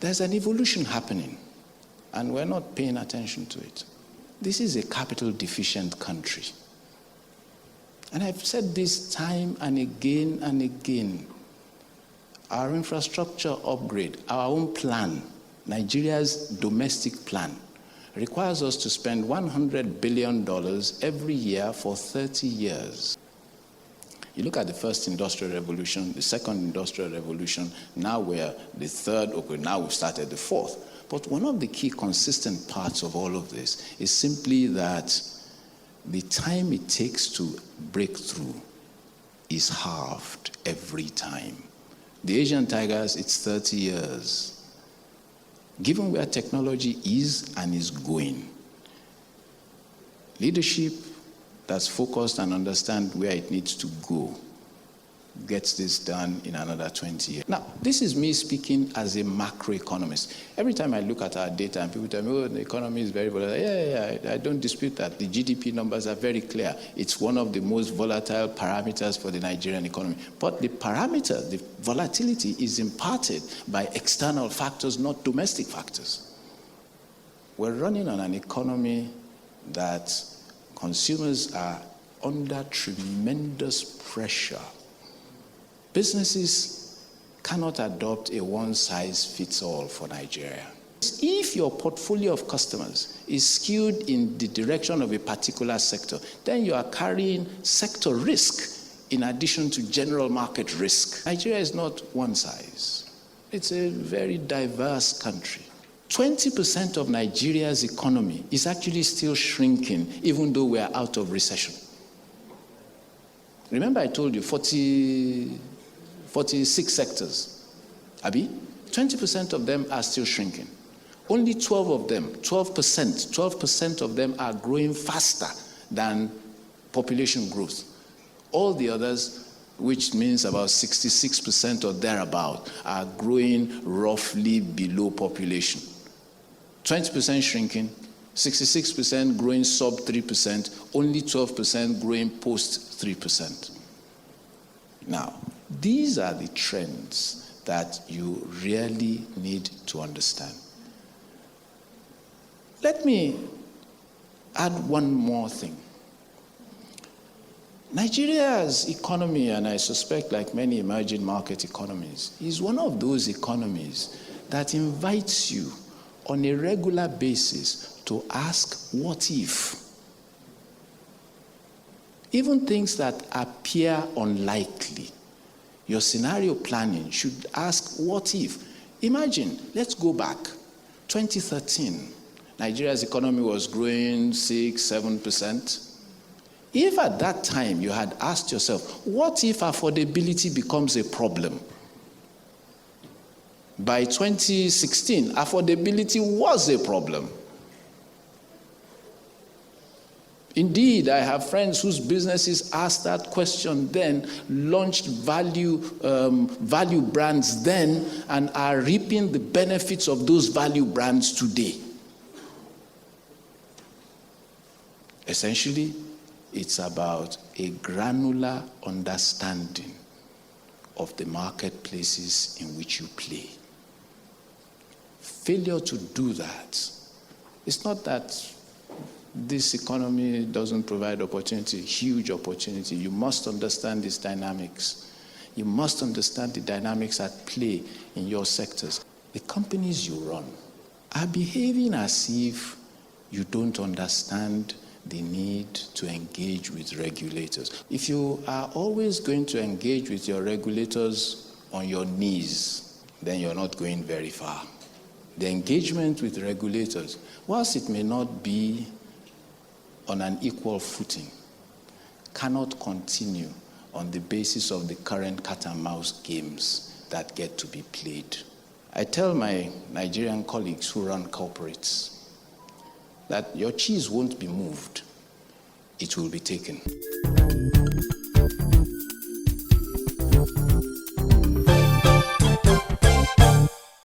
There's an evolution happening, and we're not paying attention to it. This is a capital deficient country. And I've said this time and again and again. Our infrastructure upgrade, our own plan, Nigeria's domestic plan, requires us to spend $100 billion every year for 30 years. You look at the first industrial revolution, the second industrial revolution, now we're the third, okay, now we've started the fourth. But one of the key consistent parts of all of this is simply that the time it takes to break through is halved every time. The Asian tigers, it's 30 years. Given where technology is and is going, leadership that's focused and understand where it needs to go gets this done in another 20 years. Now, this is me speaking as a macroeconomist. Every time I look at our data and people tell me, oh, the economy is very volatile. Yeah, I don't dispute that. The GDP numbers are very clear. It's one of the most volatile parameters for the Nigerian economy. But the parameter, the volatility, is imparted by external factors, not domestic factors. We're running on an economy that consumers are under tremendous pressure. Businesses cannot adopt a one-size-fits-all for Nigeria. If your portfolio of customers is skewed in the direction of a particular sector, then you are carrying sector risk in addition to general market risk. Nigeria is not one size. It's a very diverse country. 20% of Nigeria's economy is actually still shrinking, even though we are out of recession. Remember I told you 46 sectors. Abi? 20% of them are still shrinking. Only 12 of them, 12% of them are growing faster than population growth. All the others, which means about 66% or thereabout, are growing roughly below population. 20% shrinking, 66% growing sub 3%, only 12% growing post 3%. Now, these are the trends that you really need to understand. Let me add one more thing. Nigeria's economy, and I suspect like many emerging market economies, is one of those economies that invites you on a regular basis to ask, what if? Even things that appear unlikely, your scenario planning should ask, what if? Imagine, let's go back, 2013, Nigeria's economy was growing 6-7%. If at that time you had asked yourself, what if affordability becomes a problem? By 2016, affordability was a problem. Indeed, I have friends whose businesses asked that question then, launched value brands then, and are reaping the benefits of those value brands today. Essentially, it's about a granular understanding of the marketplaces in which you play. Failure to do that, it's not that this economy doesn't provide opportunity, huge opportunity. You must understand these dynamics. You must understand the dynamics at play in your sectors. The companies you run are behaving as if you don't understand the need to engage with regulators. If you are always going to engage with your regulators on your knees, then you're not going very far. The engagement with regulators, whilst it may not be on an equal footing, cannot continue on the basis of the current cat and mouse games that get to be played. I tell my Nigerian colleagues who run corporates that your cheese won't be moved, it will be taken.